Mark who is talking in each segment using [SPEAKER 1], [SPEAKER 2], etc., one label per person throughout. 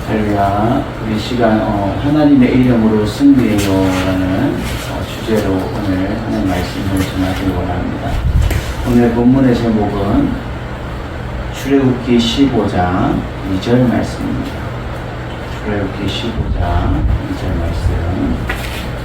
[SPEAKER 1] 할렐루야. 우리 시간 하나님의 이름으로 승리해요라는 주제로 오늘 하나님 말씀을 전하기를 원합니다. 오늘 본문의 제목은 출애굽기 15장 2절 말씀입니다. 출애굽기 15장 2절 말씀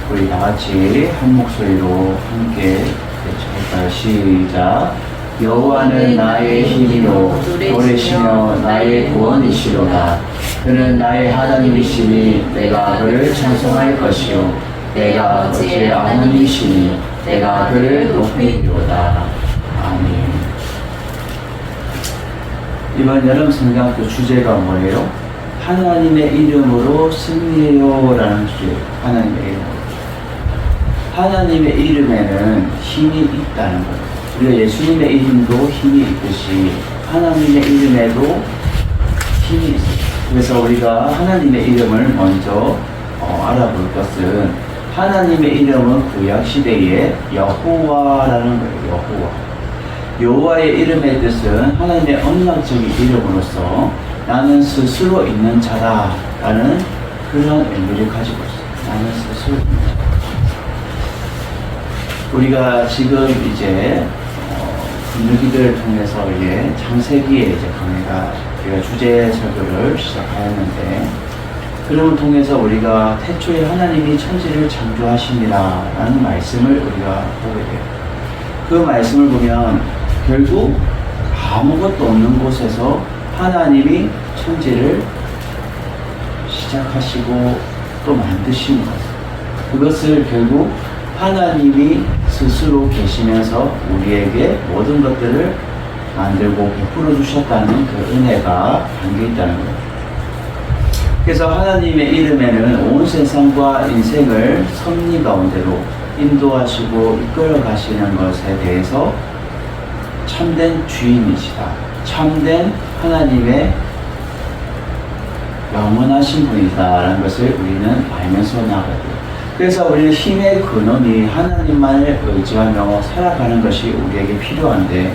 [SPEAKER 1] 우리 다같이 한 목소리로 함께 외쳐볼까요? 시작. 여호와는 나의 힘이요 노래시며 나의 구원이시로다. 그는 나의 하나님이시니 내가 그를 찬송할 것이요 내가 어제 아버지이시니 내가 그를 높이리로다. 아멘. 이번 여름 성경학교 주제가 뭐예요? 하나님의 이름으로 승리해요 라는 주제. 하나님의 이름으로. 하나님의 이름에는 힘이 있다는 거예요. 우리가 예수님의 이름도 힘이 있듯이 하나님의 이름에도 힘이 있어요. 그래서 우리가 하나님의 이름을 먼저 알아볼 것은 하나님의 이름은 구약시대의 여호와라는 거예요. 여호와. 여호와의 이름의 뜻은 하나님의 언약적인 이름으로서 나는 스스로 있는 자다라는 그런 의미를 가지고 있어요. 나는 스스로 있는 자다. 우리가 지금 이제 분위기들을 통해서 이제 창세기에 이제 강의가 우리가 주제 설교를 시작하였는데 그림을 통해서 우리가 태초에 하나님이 천지를 창조하시니라라는 말씀을 우리가 보게 돼요. 그 말씀을 보면 결국 아무것도 없는 곳에서 하나님이 천지를 시작하시고 또 만드신 것. 그것을 결국 하나님이 스스로 계시면서 우리에게 모든 것들을 만들고 베풀어 주셨다는 그 은혜가 담겨 있다는 거예요. 그래서 하나님의 이름에는 온 세상과 인생을 섭리 가운데로 인도하시고 이끌어 가시는 것에 대해서 참된 주인이시다. 참된 하나님의 영원하신 분이다라는 것을 우리는 알면서 나가고 그래서 우리는 힘의 근원이 하나님만을 의지하며 살아가는 것이 우리에게 필요한데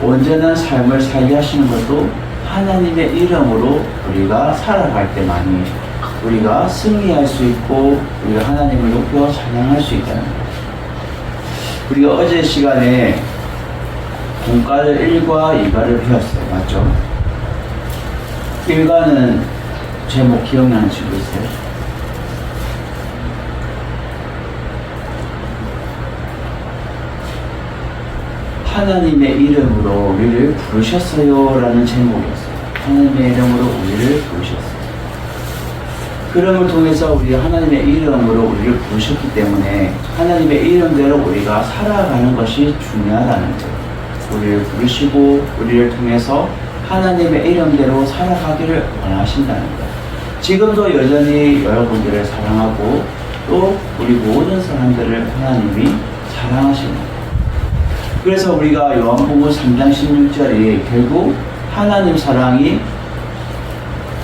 [SPEAKER 1] 온전한 삶을 살게 하시는 것도 하나님의 이름으로 우리가 살아갈 때만이 우리가 승리할 수 있고 우리가 하나님을 높여 찬양할 수 있다는 거예요. 우리가 어제 시간에 공과를 1과 2과를 배웠어요. 맞죠? 1과는 제목 기억나는 친구 있어요? 하나님의 이름으로 우리를 부르셨어요 라는 제목이었어요. 하나님의 이름으로 우리를 부르셨어요. 그럼을 통해서 우리가 하나님의 이름으로 우리를 부르셨기 때문에 하나님의 이름대로 우리가 살아가는 것이 중요하다는 거예요. 우리를 부르시고 우리를 통해서 하나님의 이름대로 살아가기를 원하신다는 거예요. 지금도 여전히 여러분들을 사랑하고 또 우리 모든 사람들을 하나님이 사랑하십니다. 그래서 우리가 요한복음 3장 16절이 결국 하나님 사랑이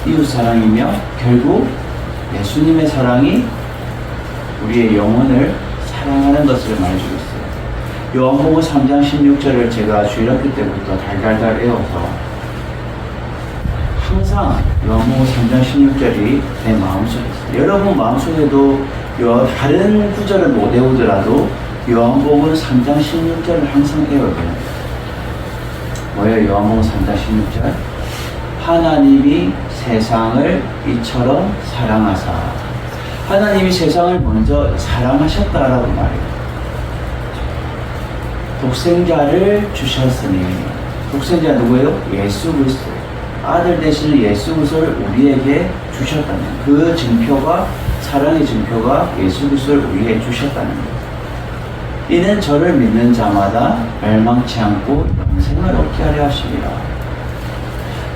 [SPEAKER 1] 이웃 사랑이며 결국 예수님의 사랑이 우리의 영혼을 사랑하는 것을 말해주고 있어요. 요한복음 3장 16절을 제가 주일학교 때부터 달달달 외워서 항상 요한복음 3장 16절이 내 마음속에 있어요. 여러분 마음속에도 다른 구절을 못 외우더라도 요한복음 3장 16절을 항상 외워야 돼요. 뭐예요? 요한복음 3장 16절. 하나님이 세상을 이처럼 사랑하사. 하나님이 세상을 먼저 사랑하셨다라고 말해요. 독생자를 주셨으니. 독생자 누구예요? 예수 그리스도. 아들 되시는 예수 그리스도를 우리에게 주셨다는 그 증표가 사랑의 증표가 예수 그리스도를 우리에게 주셨다는 거예요. 이는 저를 믿는 자마다 멸망치 않고 영생을 얻게 하려 하심이라.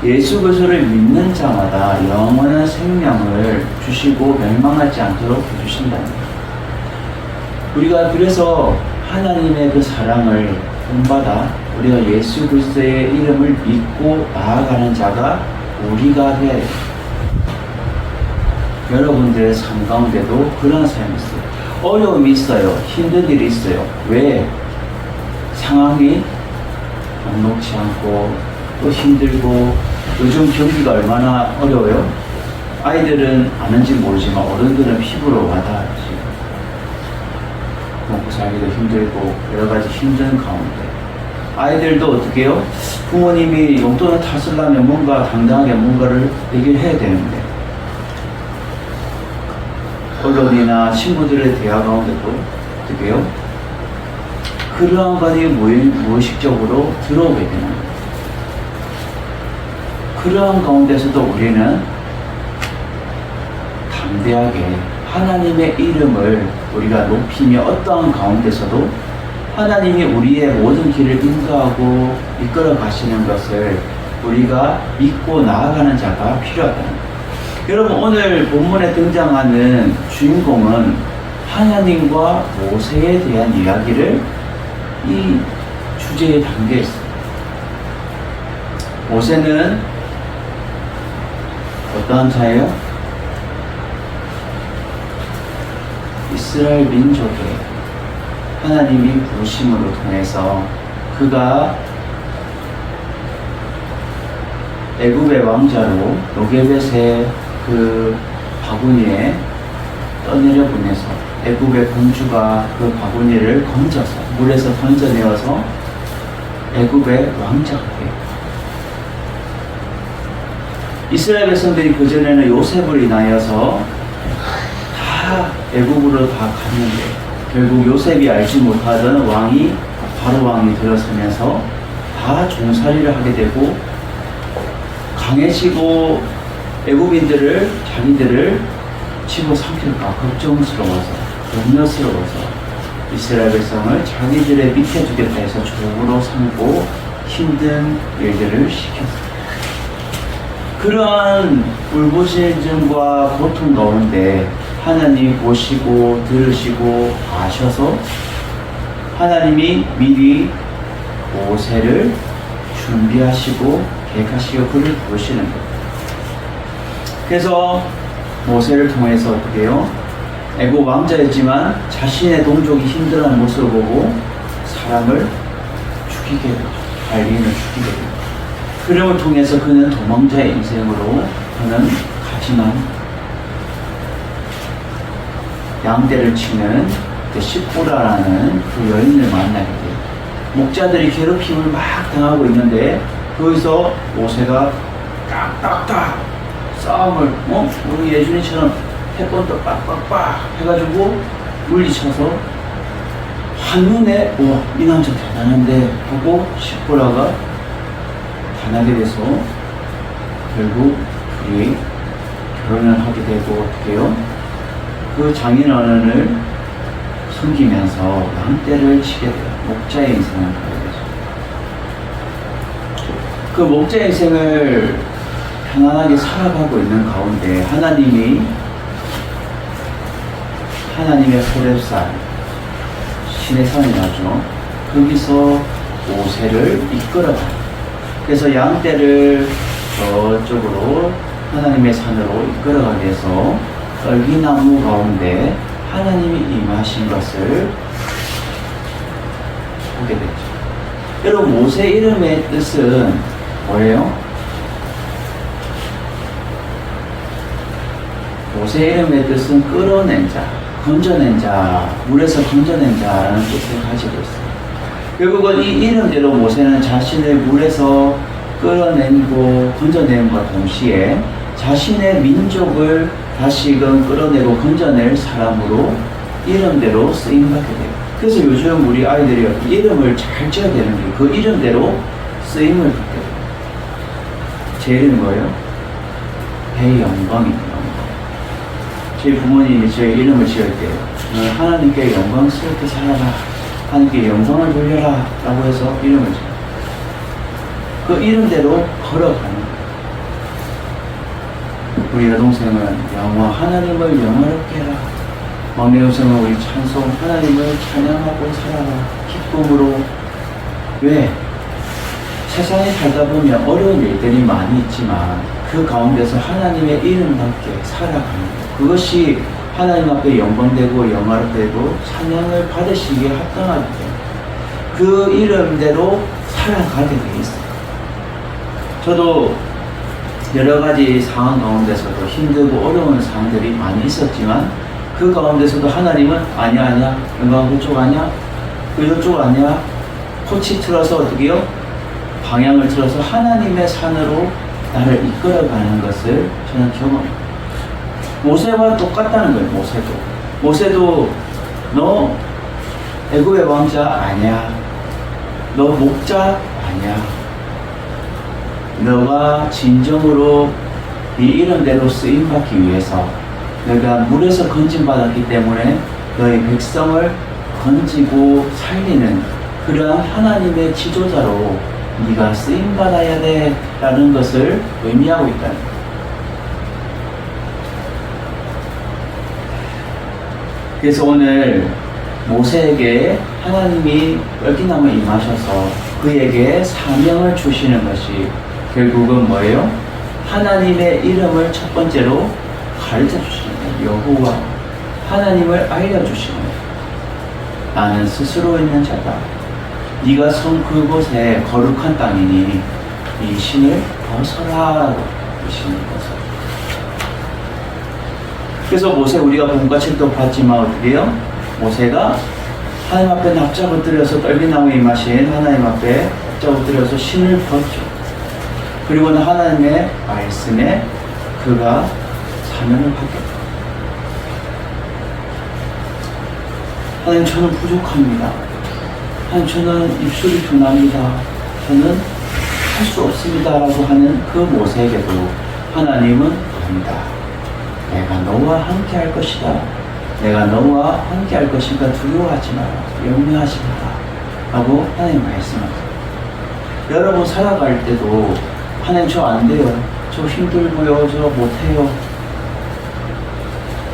[SPEAKER 1] 예수 그리스도를 믿는 자마다 영원한 생명을 주시고 멸망하지 않도록 해주신다는 거예요. 우리가 그래서 하나님의 그 사랑을 본받아 우리가 예수 그리스도의 이름을 믿고 나아가는 자가 우리가 되어야 돼요. 여러분들의 삶 가운데도 그런 삶이 있어요. 어려움이 있어요. 힘든 일이 있어요. 왜? 상황이 녹록치 않고 또 힘들고 요즘 경기가 얼마나 어려워요? 아이들은 아는지 모르지만 어른들은 피부로 와닿지. 먹고 살기도 힘들고 여러 가지 힘든 가운데 아이들도 어떻게 해요? 부모님이 용돈을 다 쓰려면 뭔가 당당하게 뭔가를 얘기를 해야 되는데 언론이나 친구들의 대화 가운데도 어떻게 해요? 그러한 것이 무의식적으로 들어오게 되는 거예요. 그러한 가운데서도 우리는 담대하게 하나님의 이름을 우리가 높이며 어떠한 가운데서도 하나님이 우리의 모든 길을 인도하고 이끌어 가시는 것을 우리가 믿고 나아가는 자가 필요하다는 거예요. 여러분, 오늘 본문에 등장하는 주인공은 하나님과 모세에 대한 이야기를 이 주제에 담겨 있습니다. 모세는 어떠한 자예요? 이스라엘 민족의 하나님이 부르심으로 통해서 그가 애굽의 왕자로 요게벳의 그 바구니에 떠내려 보내서 애굽의 공주가 그 바구니를 건져서 물에서 던져내어서 애굽의 왕자가 돼요. 이스라엘 백성들이 그전에는 요셉을 인하여서 다 애굽으로 다 갔는데 결국 요셉이 알지 못하던 왕이 바로 왕이 들어서면서 다 종살이를 하게 되고 강해지고 애굽인들을 자기들을 집어삼킬까 걱정스러워서 염려스러워서 이스라엘 백성을 자기들의 밑에 두겠다 해서 종으로 삼고 힘든 일들을 시켰습니다. 그러한 울부짖음과 고통 가운데 하나님 보시고 들으시고 아셔서 하나님이 미리 모세를 준비하시고 계획하시고 그를 부르시는 거예요. 그래서 모세를 통해서 어떻게 해요? 애굽 왕자였지만 자신의 동족이 힘들어하는 모습을 보고 사람을 죽이게 되고 발리인을 죽이게 되고 그림을 통해서 그는 도망자의 인생으로 그는 가지만 양떼를 치는 그 시보라라는 그 여인을 만나게 돼요. 목자들이 괴롭힘을 막 당하고 있는데 거기서 모세가 딱딱딱 싸움을 우리 예준이처럼 태권도 빡빡빡 해가지고 물리쳐서 한눈에 이 남자 대단한데 하고 시보라가 반하게 돼서 결국 둘이 결혼을 하게 되고 어떻게 해요? 그 장인어른을 숨기면서 양떼를 치게 돼요. 목자의 인생을 가게 되죠. 그 목자의 인생을 편안하게 살아가고 있는 가운데 하나님의 호렙산 신의 산이라죠. 거기서 모세를 이끌어가요. 그래서 양떼를 저쪽으로 하나님의 산으로 이끌어가게 해서 떨기나무 가운데 하나님이 임하신 것을 보게 됐죠. 여러분, 모세 이름의 뜻은 뭐예요? 모세 이름의 뜻은 끌어낸 자, 건져낸 자, 물에서 건져낸 자라는 뜻을 가지고 있어요. 결국은 이 이름대로 모세는 자신을 물에서 끌어내고 건져내는과 동시에 자신의 민족을 다시금 끌어내고 건져낼 사람으로 이름대로 쓰임받게 돼요. 그래서 요즘 우리 아이들이 이름을 잘 지어야 되는 게 그 이름대로 쓰임을 받게 돼요. 제 이름은 뭐예요? 배영광입니다. 저희 부모님이 제 이름을 지을 때 하나님께 영광스럽게 살아라, 하나님께 영광을 돌려라 라고 해서 이름을 지어요. 그 이름대로 걸어가는 거예요. 우리 여동생은 영화 하나님을 영화롭게 해라, 막내 여동생은 우리 찬송 하나님을 찬양하고 살아라, 기쁨으로. 왜? 세상에 살다 보면 어려운 일들이 많이 있지만 그 가운데서 하나님의 이름답게 살아가는 것, 그것이 하나님 앞에 영광되고 영화롭되고 찬양을 받으시기에 합당하기 때문에 그 이름대로 살아가게 돼 있어요. 저도 여러 가지 상황 가운데서도 힘들고 어려운 상황들이 많이 있었지만 그 가운데서도 하나님은 아니야 영광 그쪽 아니야 이쪽 아니야 코치 틀어서 어떻게 해요? 방향을 틀어서 하나님의 산으로 나를 이끌어가는 것을 저는 경험합니다. 모세와 똑같다는 거예요. 모세도 너 애굽의 왕자 아니야. 너 목자 아니야. 너가 진정으로 네 이름대로 쓰임받기 위해서 너가 물에서 건짐받았기 때문에 너의 백성을 건지고 살리는 그러한 하나님의 지도자로 네가 쓰임받아야 돼 라는 것을 의미하고 있다는 거예요. 그래서 오늘 모세에게 하나님이 뻘기나무에 임하셔서 그에게 사명을 주시는 것이 결국은 뭐예요? 하나님의 이름을 첫 번째로 가르쳐 주시는 거예요. 여호와 하나님을 알려주시는 거예요. 나는 스스로 있는 자다. 네가 선 그곳에 거룩한 땅이니 이 신을 벗어라 하시는 거죠. 그래서 모세 우리가 본과 책도 봤지만 어떻게 해요? 모세가 하나님 앞에 납작 엎드려서 떨기나무에 임하신 하나님 앞에 납작 엎드려서 신을 벗죠. 그리고는 하나님의 말씀에 그가 사명을 받겠다. 하나님 저는 부족합니다. 하나님 저는 입술이 둔합니다. 저는 할 수 없습니다 라고 하는 그 모세에게도 하나님은 아니다. 내가 너와 함께 할 것이다. 내가 너와 함께 할 것이니까 두려워하지 마라. 염려하지 마라. 라고 하나님 말씀하세요. 여러분 살아갈 때도 하나님 저 안 돼요. 저 힘들고요. 저 못해요.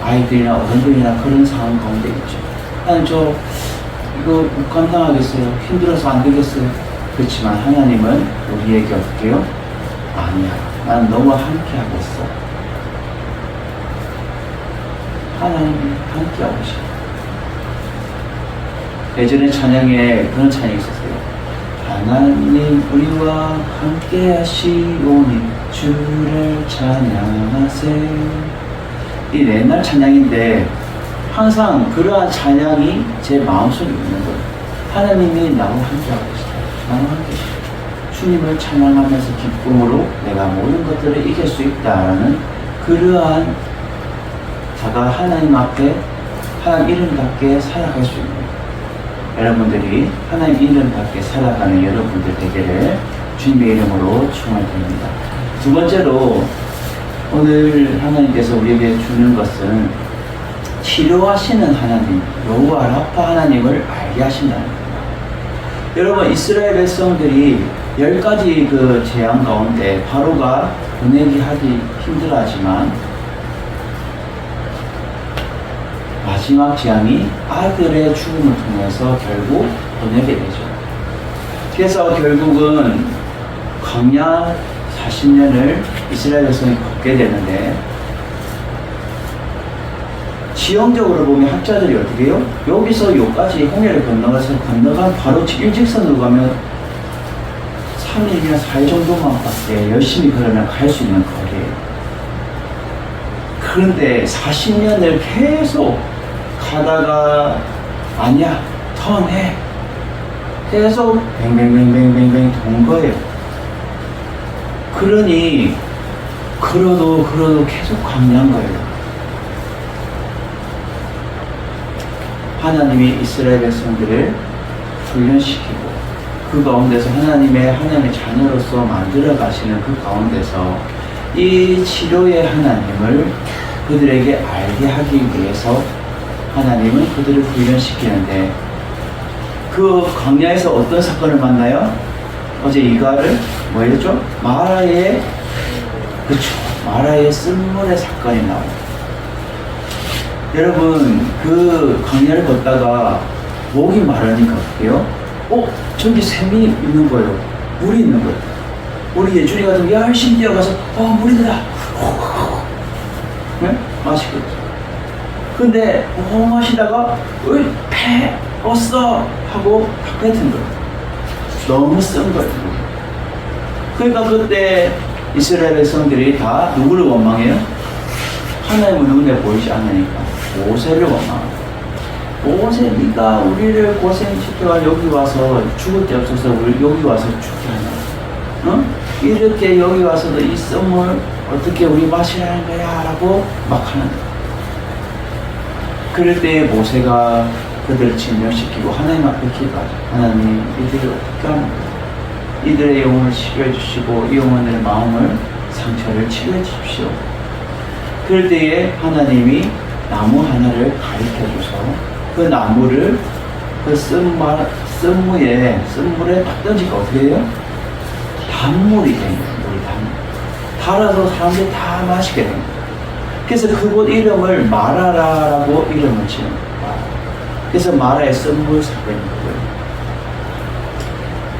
[SPEAKER 1] 아이들이나 어른들이나 그런 상황 가운데 있죠. 하나님 저 이거 못 감당하겠어요. 힘들어서 안 되겠어요. 그렇지만 하나님은 우리에게 어떻게 해요? 아니야. 난 너와 함께 하겠어. 하나님이 함께 하고 싶어. 예전에 찬양에 그런 찬양이 있었어요. 하나님 우리와 함께 하시오니 주를 찬양하세. 이 옛날 찬양인데 항상 그러한 찬양이 제 마음속에 있는 거예요. 하나님이 나와 함께 하고 있어요. 나와 함께 주님을 찬양하면서 기쁨으로 내가 모든 것들을 이길 수 있다라는 그러한 자가 하나님 앞에 하나님 이름답게 살아갈 수 있는 거예요. 여러분들이 하나님 이름답게 살아가는 여러분들 되기를 주님의 이름으로 축원드립니다. 두 번째로 오늘 하나님께서 우리에게 주는 것은 치료하시는 하나님, 여호와 라파 하나님을 알게 하신다는 겁니다. 여러분 이스라엘 백성들이 10가지 그 재앙 가운데 바로가 보내기 하기 힘들어하지만 마지막 재앙이 아들의 죽음을 통해서 결국 보내게 되죠. 그래서 결국은 광야 40년을 이스라엘 백성이 걷게 되는데 지형적으로 보면 학자들이 어떻게 해요? 여기서 여기까지 홍해를 건너간 바로 일직선으로 가면 3일이나 4일 정도만 밖에 열심히 걸으면 갈 수 있는 거리예요. 그런데 40년을 계속 가다가 아니야 턴해 계속 뱅뱅뱅뱅뱅뱅 돈 거예요. 그러니 걸어도 계속 광야한 거예요. 하나님이 이스라엘 백성들을 훈련시키고 그 가운데서 하나님의 자녀로서 만들어 가시는 그 가운데서 이 치료의 하나님을 그들에게 알게 하기 위해서 하나님은 그들을 훈련시키는데 그 광야에서 어떤 사건을 만나요? 어제 이가를 뭐였죠? 마라의 쓴물의 사건이 나와요. 여러분 그 광야를 걷다가 목이 마르니까 어떡해요? 저기 샘이 있는 거예요. 물이 있는 거예요. 우리 예준이 같은 열심히 뛰어가서 물이다 네? 마시겠죠. 근데 마시다가 패 없어 하고 탁 뱉은 거예요. 너무 쓴 거예요. 그러니까 그때 이스라엘 백성들이 다 누구를 원망해요? 하나님은 눈에 보이지 않으니까 모세를 원망합니다. 모세, 네가 우리를 고생시켜가 여기 와서 죽을 데 없어서 우리 여기 와서 죽게 하냐? 어? 이렇게 여기 와서도 이 썸을 어떻게 우리 마시라는 거야? 라고 막 하는 거예요. 그럴 때 모세가 그들을 진정시키고 하나님 앞에 기도하죠. 하나님, 이들을 어떻게 하는 거예요? 이들의 영혼을 치료해 주시고 이 영혼들의 마음을 상처를 치료해 주십시오. 그럴 때에 하나님이 나무 하나를 가리켜 줘서 그 나무를 그 쓴물에 딱 던지니까 어떻게 해요? 단물이 됩니다. 달아서 사람들이 다 마시게 됩니다. 그래서 그곳 이름을 마라라라고 이름을 지은 거예요. 그래서 마라의 쓴물 사건인 거예요.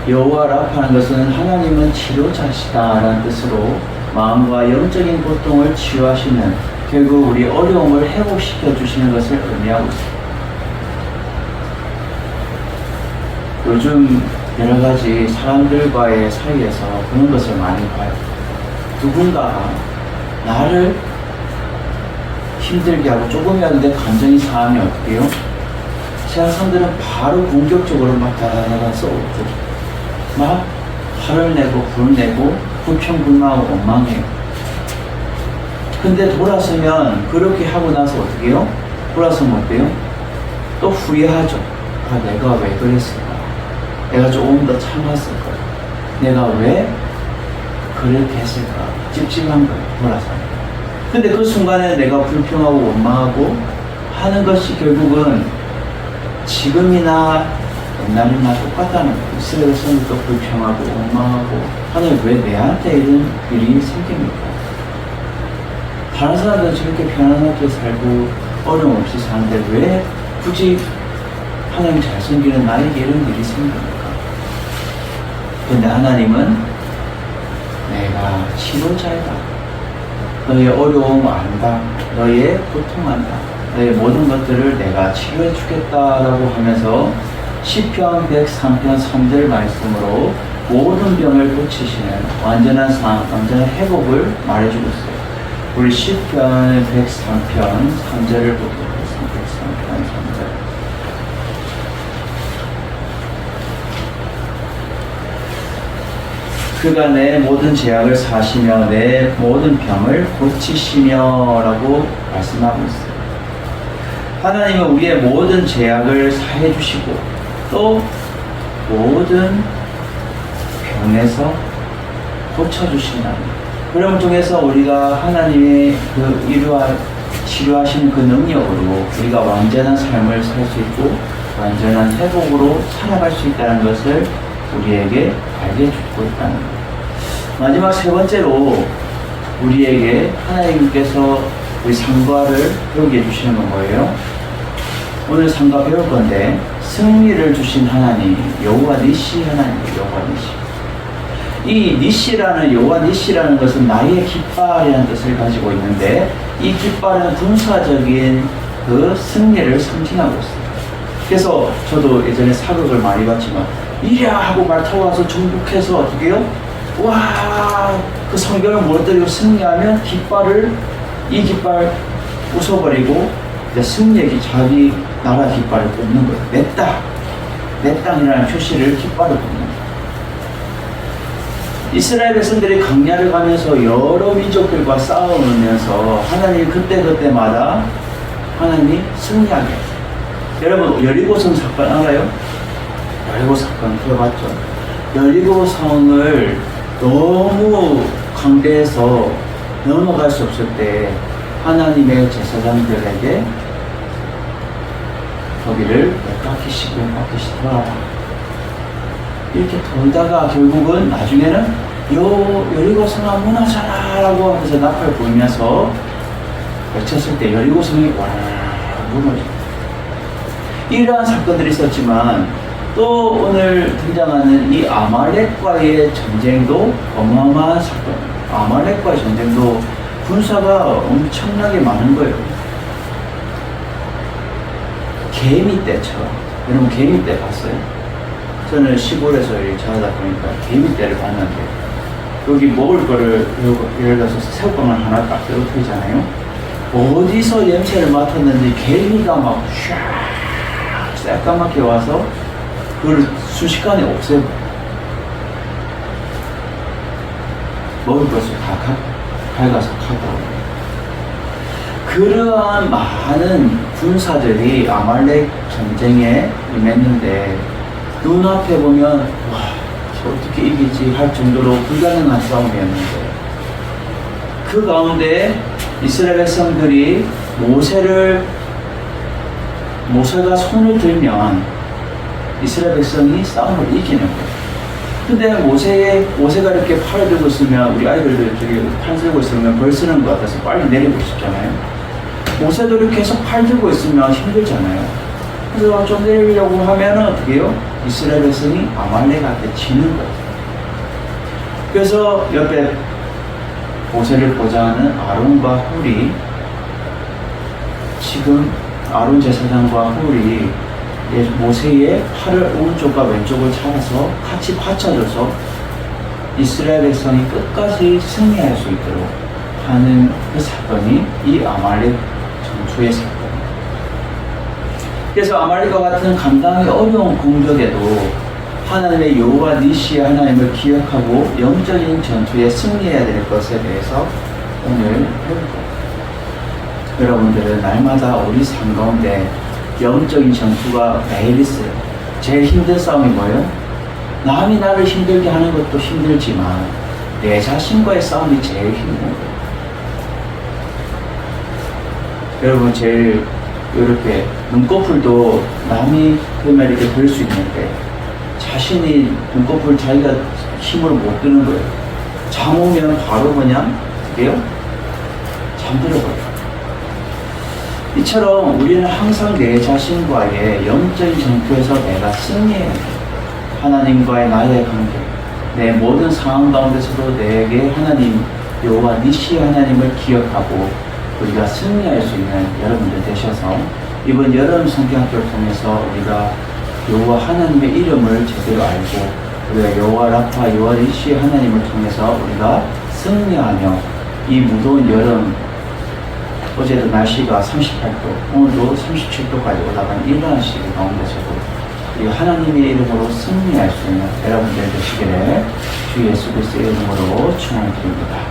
[SPEAKER 1] 여호와 라파는 것은 하나님은 치료자시다라는 뜻으로 마음과 영적인 고통을 치유하시는, 결국 우리 어려움을 회복시켜 주시는 것을 의미하고 있습니다. 요즘 여러 가지 사람들과의 사이에서 그런 것을 많이 봐요. 누군가가 나를 힘들게 하고 조금이라도 내 감정이 상하면 어떻게 해요? 세상사람들은 바로 공격적으로 막 다다다다 쏘고 막 화를 내고 불을 내고 불평불만하고 원망해요. 근데 돌아서면 그렇게 하고 나서 어떻게 해요? 돌아서면 어때요? 또 후회하죠. 아, 내가 왜 그랬을까? 내가 조금 더 참았을까? 내가 왜 그렇게 했을까? 찝찝한 거예요. 돌아서. 근데 그 순간에 내가 불평하고 원망하고 하는 것이 결국은 지금이나 옛날이나 똑같다는 거예요. 이스라엘 백성들도 불평하고 원망하고 하나님 왜 내한테 이런 일이 생깁니까? 다른 사람들은 저렇게 편안하게 살고 어려움 없이 사는데 왜 굳이 하나님 잘 섬기는 나에게 이런 일이 생깁니까? 근데 하나님은 내가 치료자이다. 너의 어려움 안다. 너의 고통 안다. 너의 모든 것들을 내가 치료해 주겠다라고 하면서 시편 103편 3절 말씀으로 모든 병을 고치시는 완전한 완전한 회복을 말해주고 있어요. 우리 시편 103편 3절을 보도록 하겠습니다. 103편 3절. 그가 내 모든 죄악을 사시며 내 모든 병을 고치시며 라고 말씀하고 있어요. 하나님은 우리의 모든 죄악을 사해 주시고 또 모든 병에서 고쳐주신다. 그런 중에서 우리가 하나님의 그 치료하시는 그 능력으로 우리가 완전한 삶을 살 수 있고 완전한 회복으로 살아갈 수 있다는 것을 우리에게 알게 해주고 있다는 거예요. 마지막 세 번째로 우리에게 하나님께서 우리 상과를 배우게 해주시는 건 뭐예요? 오늘 상과 배울 건데 승리를 주신 하나님, 여호와 니시 하나님이에요. 여호와 니시. 이 니시라는 여호와 니시라는 것은 나의 깃발이라는 뜻을 가지고 있는데 이 깃발은 군사적인 그 승리를 상징하고 있어요. 그래서 저도 예전에 사극을 많이 봤지만 이랴 하고 말 타고 와서 정복해서 어떻게 해요? 와, 그 성경을 무너뜨리고 승리하면 이 깃발 부숴버리고 이제 승리의 자기 나라 깃발을 뽑는 거예요. 내 땅이라는 표시를 깃발을 뽑는 거예요. 이스라엘 백성들이 광야를 가면서 여러 민족들과 싸우면서 하나님이 그때마다 하나님이 승리하게 했어요. 여러분 여리고성 사건 알아요? 여리고 사건 들어봤죠? 여리고 성을 너무 강대해서 넘어갈 수 없을 때 하나님의 제사장들에게 거기를 몇 바퀴씩 돌아라. 이렇게 돌다가 결국은 나중에는 여리고 성아 무너져라 라고 하면서 나팔 불면서 외쳤을 때 여리고 성이 와 무너져. 이러한 사건들이 있었지만 또 오늘 등장하는 이 아말렉과의 전쟁도 어마어마한 사건. 아말렉과의 전쟁도 군사가 엄청나게 많은 거예요. 개미떼처럼. 여러분 개미떼 봤어요? 저는 시골에서 일을 잘하다 보니까 개미떼를 봤는데 여기 먹을 거를 예를 들어서 새우깡을 하나 딱 떨어뜨리잖아요. 어디서 냄새를 맡았는지 개미가 막 샥 새까맣게 와서 그걸 순식간에 없애고 먹을 것을 다 밝아서 가더라고요. 그러한 많은 군사들이 아말렉 전쟁에 임했는데 눈앞에 보면 와 어떻게 이기지 할 정도로 불가능한 싸움이었는데 그 가운데 이스라엘 백성들이 모세가 손을 들면 이스라엘 백성이 싸움을 이기는 거예요. 근데 모세가 이렇게 팔을 들고 있으면 우리 아이들도 저기 팔 들고 있으면 벌 쓰는 것 같아서 빨리 내리고 싶잖아요. 모세도 이렇게 계속 팔 들고 있으면 힘들잖아요. 그래서 좀 내리려고 하면 어떻게 해요? 이스라엘 백성이 아말렉한테 지는 거예요. 그래서 옆에 모세를 보좌하는 아론과 훌이 지금 아론 제사장과 훌이 모세의 팔을 오른쪽과 왼쪽을 잡아서 같이 받쳐줘서 이스라엘 백성이 끝까지 승리할 수 있도록 하는 그 사건이 이 아말렉 전투의 사건입니다. 그래서 아말렉과 같은 감당이 어려운 공격에도 하나님의 여호와 니시의 하나님을 기억하고 영적인 전투에 승리해야 될 것에 대해서 오늘 배울 겁니다. 여러분들은 날마다 우리 삶 가운데 영적인 전투가 매일 있어요. 제일 힘든 싸움이 뭐예요? 남이 나를 힘들게 하는 것도 힘들지만 내 자신과의 싸움이 제일 힘든 거예요. 여러분 제일 이렇게 눈꺼풀도 남이 그러면 이렇게 들 수 있는데 자신이 눈꺼풀 자기가 힘으로 못 드는 거예요. 잠 오면 바로 그냥 어떻게요? 잠들어버려요. 이처럼 우리는 항상 내 자신과의 영적인 전투에서 내가 승리해야 해요. 하나님과의 나의 관계, 내 모든 상황 가운데서도 내게 하나님, 여호와 니시의 하나님을 기억하고 우리가 승리할 수 있는 여러분들 되셔서 이번 여름 성경학교를 통해서 우리가 여호와 하나님의 이름을 제대로 알고 우리가 여호와 라파, 여호와 니시의 하나님을 통해서 우리가 승리하며 이 무더운 여름 어제도 날씨가 38도, 오늘도 37도까지 올라간 이러한 시기 가운데서도 이 하나님의 이름으로 승리할 수 있는 여러분들 되시기를 주 예수 그리스도의 이름으로 축원드립니다.